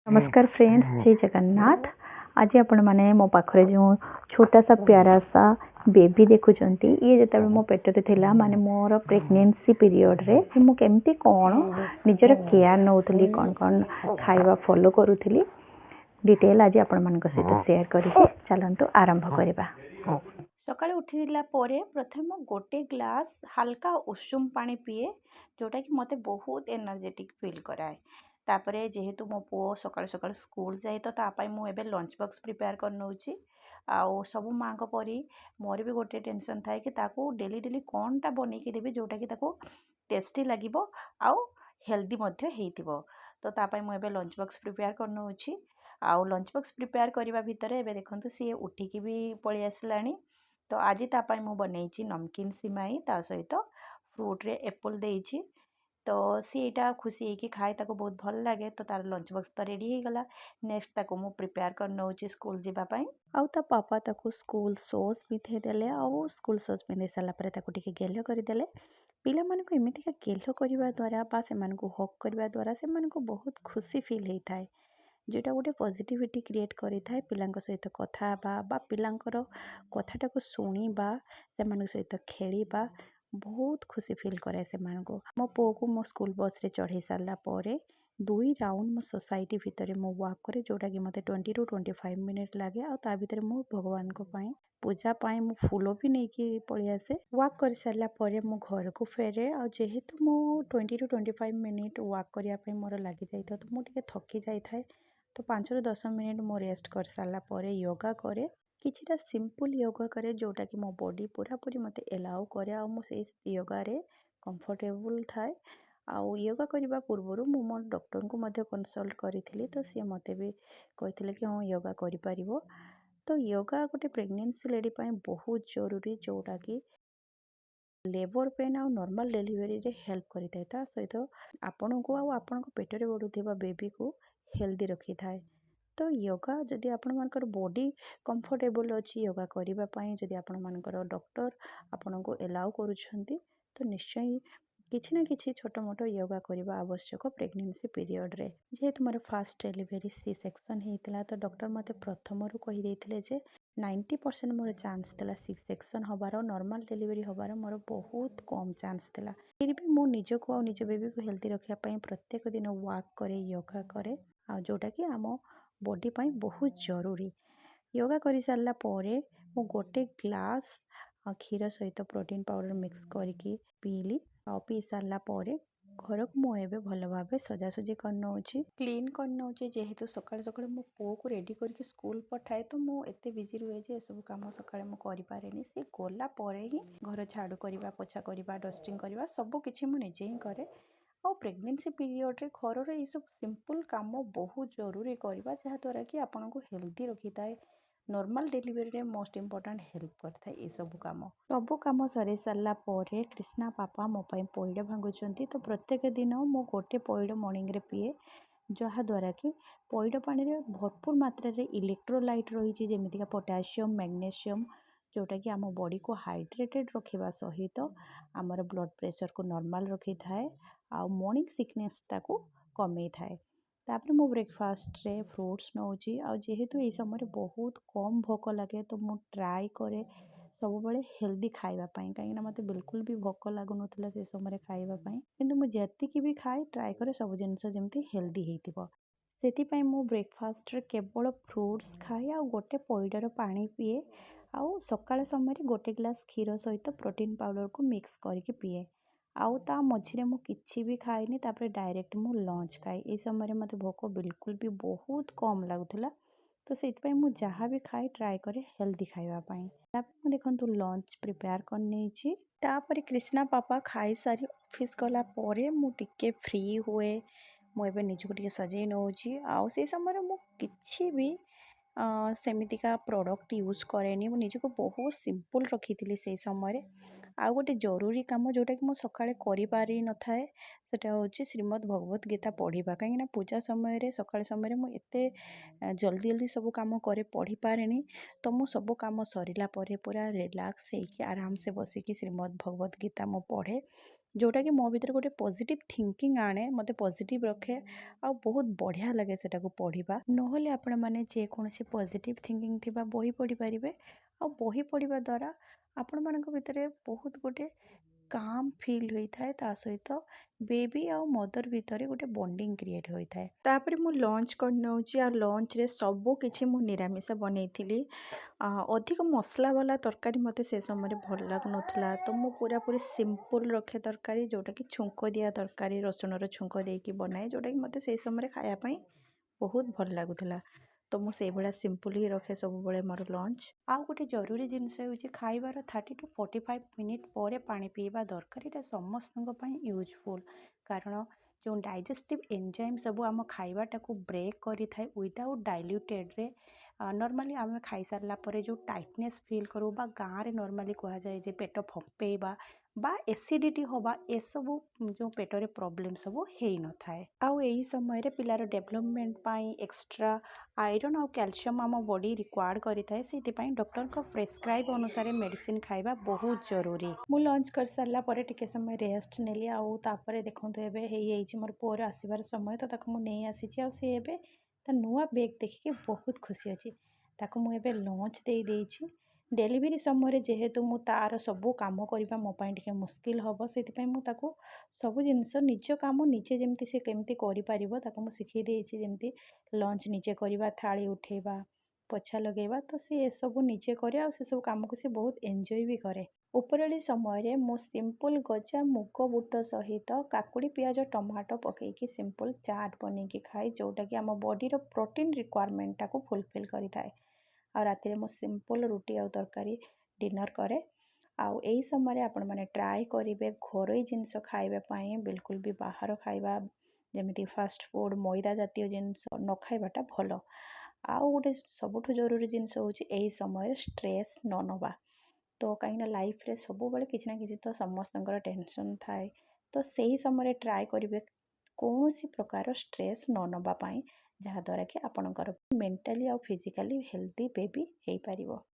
नमस्कार फ्रेंड्स, जय जगन्नाथ। आज आपण माने मो पाखरे जो छोटा सा प्यारा सा बेबी देखुंट ये जो मो पेटरे थिला माने मोर प्रेगनेंसी पीरियड रे मु केमती कौन निजर केयर नौथली कौन कौन खाइबा फॉलो करूथली डिटेल आज आपण मान सहित शेयर करिछि। चलंतु आरंभ करबा। सकाळे उठिला परे प्रथम गोटे ग्लास हल्का उषुम पानी पिए जोटा कि मते बहुत एनर्जेटिक फील कराए। तापरे जेहेतु मो पुओ सकाळ सकाळ स्कूल जाए तो तापाई मु एबे लंच बॉक्स प्रिपेयर कर नउची। आउ सब माँ को परी मोर भी गोटे टेंशन थाए कि ताको डेली डेली कोनटा बनै कि देबी जोटा कि ताको टेस्टी लागिबो आउ हेल्दी मध्ये हेइतिबो। तो तापाई मु एबे लंच बॉक्स प्रिपेयर कर नउची। आउ लंच बॉक्स प्रिपेयर करिबा भितरे एबे देखंतु सी उठिकी भी पळी आसलानी। तो आज तापाई मु बनैछि नमकीन सिमाई ता सहित फ्रूट रे एप्पल देइछि। तो सी एटा खुशी है कि खाए ताको बहुत भल लगे। तो तार लंच बॉक्स तो रेडी हो गला। नेक्स्ट ताको मु प्रिपेयर कर नउछि स्कूल जीवा पई। आउ ता पापा ताको स्कूल शूज पिथे देले। आउ स्कूल शूज पिंधे साला परे ताको टिके गेलो करि देले। पिला मन को एमिति का गेलो करिवा द्वारा बा से मन को हक करिवा द्वारा से मन को बहुत खुशी फील हेइ थाए, जोटा गोटे पॉजिटिविटी क्रिएट करि थाए। पिलांको सहित कथा बा पिलांकर कथाटा को सुनिबा से मन सहित खेलिबा बहुत खुशी फील करे से मान को। मो पो को मो स्कूल बस रे चढ़े सारा परे 2 राउंड मो सोसाइटी भितर मो वॉक करे जोटा कि मते 20 टू 25 मिनिट लागे। आ ता भितर मो भगवान को पाए पूजा पाए मो फूलो भी नहीं कि पळी आसे। वॉक कर सारा परे मो घर को फेरे। आ जेहेतु मो 20 टू 25 मिनिट वॉक करिया पे मोर लागि जाई तो मो टिके थकी जाई थाए। तो 5 ରୁ 10 मिनिट मो रेस्ट कर सारा परे योगा करे। किछिटा सिंपल योगा करे जोटा कि मो बॉडी पूरा पूरी मते एलाउ करे। आ मो से योगा रे कंफर्टेबल थाए। आउ योगा करबा पूर्वरु मो मोर डॉक्टर को मध्य कंसल्ट करिथिली। तो सी मते भी कहिथिले कि हां योगा करि परिबो। तो योगा गोटे प्रेगनेंसी लेडी पई बहुत जरूरी, जोटा कि लेबर पेन आ नॉर्मल डिलीवरी रे हेल्प करिथाय। ता सहित आपन को आ आपन को पेटरे बडुथिबा बेबी को हेल्दी रखि थाए। तो योगा जदि आपण मानकर बॉडी कंफर्टेबल अछि योगा करिबा पई, जदि आपण मानकर डॉक्टर आपण को एलाउ करूछंती तो निश्चय किछि ना किछि छोट मोटो योगा करिबा आवश्यक प्रेगनेंसी पीरियड रे। जेहेतु मोर फास्ट डिलीवरी सी सेक्शन हेतिला तो डॉक्टर मते प्रथम रु कहि देथिले जे 90% मोर चांस थिला सी सेक्शन हबार, नॉर्मल डिलीवरी हबार मोर बहुत कम चांस थिला। फिर भी मो निजो को आ निज बेबी को हेल्दी रखिया पई प्रत्येक दिन वॉक करे, योगा करे, आ जोटा कि आमो बॉडी पई बहुत जरूरी। योगा करि सारला परे मो गोटे ग्लास क्षीर सहित प्रोटीन पाउडर मिक्स करके पीली। आ पी सारला परे घर को मो एबे भल भाबे सजासजी कर नउछि, क्लीन कर नउछि। जेहेतु सकाळ सकाळ मो पो को रेडी करके स्कूल पठाए तो मो एते बिजी रुए जे सब काम सकाळ मो करि पारेनी। से गोला परे ही घर झाड़ू करबा, पोछा करबा, डस्टिंग करबा सब किछि मो निजे ही करे। और प्रेगनेंसी पीरियड रे घर रे सब सिंपल काम बहुत जरूरी करबा, जहा द्वारा कि आपन को हेल्दी रखि थाए। नॉर्मल डिलीवरी रे मोस्ट इम्पोर्टेंट हेल्प करता है सब काम सरी सारा परे कृष्णा पापा मो पई पइड भांगुचंती। तो प्रत्येक दिन मो गोटे पइड मॉर्निंग रे पिए, जहा द्वारा कि पइड पानी रे भरपूर मात्रा रे इलेक्ट्रोलाइट रही जेमितिका पोटासियम, मैग्नीशियम, जोटा कि आम बॉडी को हाइड्रेटेड रखिबा सहित आमर ब्लड प्रेशर को नॉर्मल रखि थाए। आ मॉर्निंग सिकनेस टाको कमे थाए। तापर मो ब्रेकफास्ट रे फ्रूट्स नउची। आ जेहेतु ए समय बहुत कम भोक लगे तो मु ट्राई करे सब बड़े हेल्दी खाइबा पई, कहीं मते बिल्कुल भी भोक लागु नथिला से समय खाइबा पई। किंतु मु जेतिकी भी खाए ट्राई करे सब जिनिस जेमती हेल्दी हेइतिबो। सेति पई मु ब्रेकफास्ट रे केवल फ्रूट्स खाए आ गोटे पइडर पानी पिए। आउ सकाळ समय गोटे ग्लास क्षीर सहित प्रोटीन पाउडर को मिक्स करके पिए। आउ ता मझिरे मु किछि भी खाइनी, तापर डायरेक्ट मु लंच खाए। ए समय मते भोक बिल्कुल भी बहुत कम लागुथिला। तो सेति मु जहाँ भी खाए ट्राई करे हेल्दी खाइबा पई। तापर देखंतु लंच प्रिपेयर कर नेछि। तापर कृष्णा पापा खाई सारी ऑफिस गला परे मु टिके फ्री हुए। मु एबे निजको टिके सजै नउछि। आउ से समय मु किछि भी सेमितिका प्रोडक्ट यूज करेनी। मु निजको बहुत सिंपल रखिथिली से समय। आ गोटे जरूरी काम जोटा कि मु सकाळे करि पारि न थाए सेटा होछि श्रीमद् भगवत गीता पढ़िबा। कहीं पूजा समय रे सकाळ समय मु एते जल्दी जल्दी सब काम करे पढ़ी पारेनी। तो मु सब काम सरिला परे पूरा रिलैक्स हेकि आराम से बसिकी श्रीमद् भगवत गीता मु पढ़े। ଯେଉଁଟାକି ମୋ ଭିତରେ ଗୋଟେ ପଜିଟିଭ୍ ଥିଙ୍କିଂ ଆଣେ, ମୋତେ ପଜିଟିଭ୍ ରଖେ ଆଉ ବହୁତ ବଢ଼ିଆ ଲାଗେ ସେଟାକୁ ପଢ଼ିବା। ନହେଲେ ଆପଣମାନେ ଯେକୌଣସି ପଜିଟିଭ୍ ଥିଙ୍କିଂ ଥିବା ବହି ପଢ଼ିପାରିବେ। ଆଉ ବହି ପଢ଼ିବା ଦ୍ୱାରା ଆପଣମାନଙ୍କ ଭିତରେ ବହୁତ ଗୋଟେ କାମ୍ ଫିଲ୍ ହୋଇଥାଏ। ତା ସହିତ ବେବି ଆଉ ମଦର ଭିତରେ ଗୋଟେ ବଣ୍ଡିଙ୍ଗ କ୍ରିଏଟ୍ ହୋଇଥାଏ। ତାପରେ ମୁଁ ଲଞ୍ଚ କରିନେଉଛି। ଆଉ ଲଞ୍ଚରେ ସବୁ କିଛି ମୁଁ ନିରାମିଷ ବନେଇଥିଲି। ଅଧିକ ମସଲା ବାଲା ତରକାରୀ ମୋତେ ସେ ସମୟରେ ଭଲ ଲାଗୁନଥିଲା, ତ ମୁଁ ପୁରାପୁରି ସିମ୍ପଲ୍ ରଖେ ତରକାରୀ, ଯେଉଁଟାକି ଛୁଙ୍କ ଦିଆ ତରକାରୀ, ରସୁଣର ଛୁଙ୍କ ଦେଇକି ବନାଏ, ଯେଉଁଟାକି ମୋତେ ସେଇ ସମୟରେ ଖାଇବା ପାଇଁ ବହୁତ ଭଲ ଲାଗୁଥିଲା। ତ ମୁଁ ସେଇଭଳିଆ ସିମ୍ପଲ୍ ହିଁ ରଖେ ସବୁବେଳେ ମୋର ଲଞ୍ଚ। ଆଉ ଗୋଟେ ଜରୁରୀ ଜିନିଷ ହେଉଛି ଖାଇବାର 30 to 45 ମିନିଟ୍ ପରେ ପାଣି ପିଇବା ଦରକାର। ଏଇଟା ସମସ୍ତଙ୍କ ପାଇଁ ୟୁଜଫୁଲ୍, କାରଣ ଯେଉଁ ଡାଇଜେଷ୍ଟିଭ୍ ଏନ୍ଜାଇମ୍ ସବୁ ଆମ ଖାଇବାଟାକୁ ବ୍ରେକ୍ କରିଥାଏ ୱିଦାଉଟ୍ ଡାଇଲ୍ୟୁଟେଡ଼୍ରେ। ନର୍ମାଲି ଆମେ ଖାଇସାରିଲା ପରେ ଯେଉଁ ଟାଇଟନେସ୍ ଫିଲ୍ କରୁ ବା ଗାଁରେ ନର୍ମାଲି କୁହାଯାଏ ଯେ ପେଟ ଫମ୍ପେଇବା ବା ଏସିଡ଼ିଟି ହେବା, ଏସବୁ ଯେଉଁ ପେଟରେ ପ୍ରୋବ୍ଲେମ୍ ସବୁ ହେଇନଥାଏ। ଆଉ ଏହି ସମୟରେ ପିଲାର ଡେଭଲପମେଣ୍ଟ ପାଇଁ ଏକ୍ସଟ୍ରା ଆଇରନ୍ ଆଉ କ୍ୟାଲସିୟମ୍ ଆମ ବଡ଼ି ରିକ୍ୱାର୍ଡ଼ କରିଥାଏ। ସେଥିପାଇଁ ଡକ୍ଟରଙ୍କ ପ୍ରେସ୍କ୍ରାଇବ୍ ଅନୁସାରେ ମେଡ଼ିସିନ୍ ଖାଇବା ବହୁତ ଜରୁରୀ। ମୁଁ ଲଞ୍ଚ କରିସାରିଲା ପରେ ଟିକେ ସମୟ ରେଷ୍ଟ ନେଲି। ଆଉ ତାପରେ ଦେଖନ୍ତୁ ଏବେ ହେଇଯାଇଛି ମୋର ପୁଅର ଆସିବାର ସମୟ, ତ ତାକୁ ମୁଁ ନେଇ ଆସିଛି। ଆଉ ସିଏ ଏବେ ତା ନୂଆ ବେଗ୍ ଦେଖିକି ବହୁତ ଖୁସି ଅଛି। ତାକୁ ମୁଁ ଏବେ ଲଞ୍ଚ ଦେଇଛି। ଡେଲିଭରି ସମୟରେ ଯେହେତୁ ମୁଁ ତାର ସବୁ କାମ କରିବା ମୋ ପାଇଁ ଟିକେ ମୁସ୍କିଲ୍ ହେବ, ସେଥିପାଇଁ ମୁଁ ତାକୁ ସବୁ ଜିନିଷ ନିଜ କାମ ନିଜେ ଯେମିତି ସେ କେମିତି କରିପାରିବ ତାକୁ ମୁଁ ଶିଖେଇ ଦେଇଛି। ଯେମିତି ଲଞ୍ଚ ନିଜେ କରିବା, ଥାଳି ଉଠେଇବା, ପୋଛା ଲଗେଇବା, ତ ସେ ଏସବୁ ନିଜେ କରେ। ଆଉ ସେସବୁ କାମକୁ ସେ ବହୁତ ଏନ୍ଜୟ ବି କରେ। ଉପରଓଳି ସମୟରେ ମୁଁ ସିମ୍ପଲ୍ ଗଜା ମୁଗ ବୁଟ ସହିତ କାକୁଡ଼ି ପିଆଜ ଟମାଟୋ ପକାଇକି ସିମ୍ପଲ୍ ଚାଟ୍ ବନେଇକି ଖାଏ, ଯେଉଁଟାକି ଆମ ବଡ଼ିର ପ୍ରୋଟିନ୍ ରିକ୍ୱାରମେଣ୍ଟଟାକୁ ଫୁଲଫିଲ୍ କରିଥାଏ। ଆଉ ରାତିରେ ମୁଁ ସିମ୍ପଲ୍ ରୁଟି ଆଉ ତରକାରୀ ଡିନର୍ କରେ। ଆଉ ଏହି ସମୟରେ ଆପଣମାନେ ଟ୍ରାଏ କରିବେ ଘରୋଇ ଜିନିଷ ଖାଇବା ପାଇଁ, ବିଲକୁଲ ବି ବାହାର ଖାଇବା ଯେମିତି ଫାଷ୍ଟ ଫୁଡ଼୍, ମଇଦା ଜାତୀୟ ଜିନିଷ ନ ଖାଇବାଟା ଭଲ। ଆଉ ଗୋଟେ ସବୁଠୁ ଜରୁରୀ ଜିନିଷ ହେଉଛି ଏହି ସମୟରେ ଷ୍ଟ୍ରେସ୍ ନ ନେବା। ତ କାହିଁକିନା ଲାଇଫ୍ରେ ସବୁବେଳେ କିଛି ନା କିଛି ତ ସମସ୍ତଙ୍କର ଟେନସନ୍ ଥାଏ, ତ ସେହି ସମୟରେ ଟ୍ରାଏ କରିବେ କୌଣସି ପ୍ରକାର ଷ୍ଟ୍ରେସ୍ ନ ନେବା ପାଇଁ, ଯାହାଦ୍ୱାରା କି ଆପଣଙ୍କର ମେଣ୍ଟାଲି ଆଉ ଫିଜିକାଲି ହେଲ୍ଦି ବେବି ହେଇପାରିବ।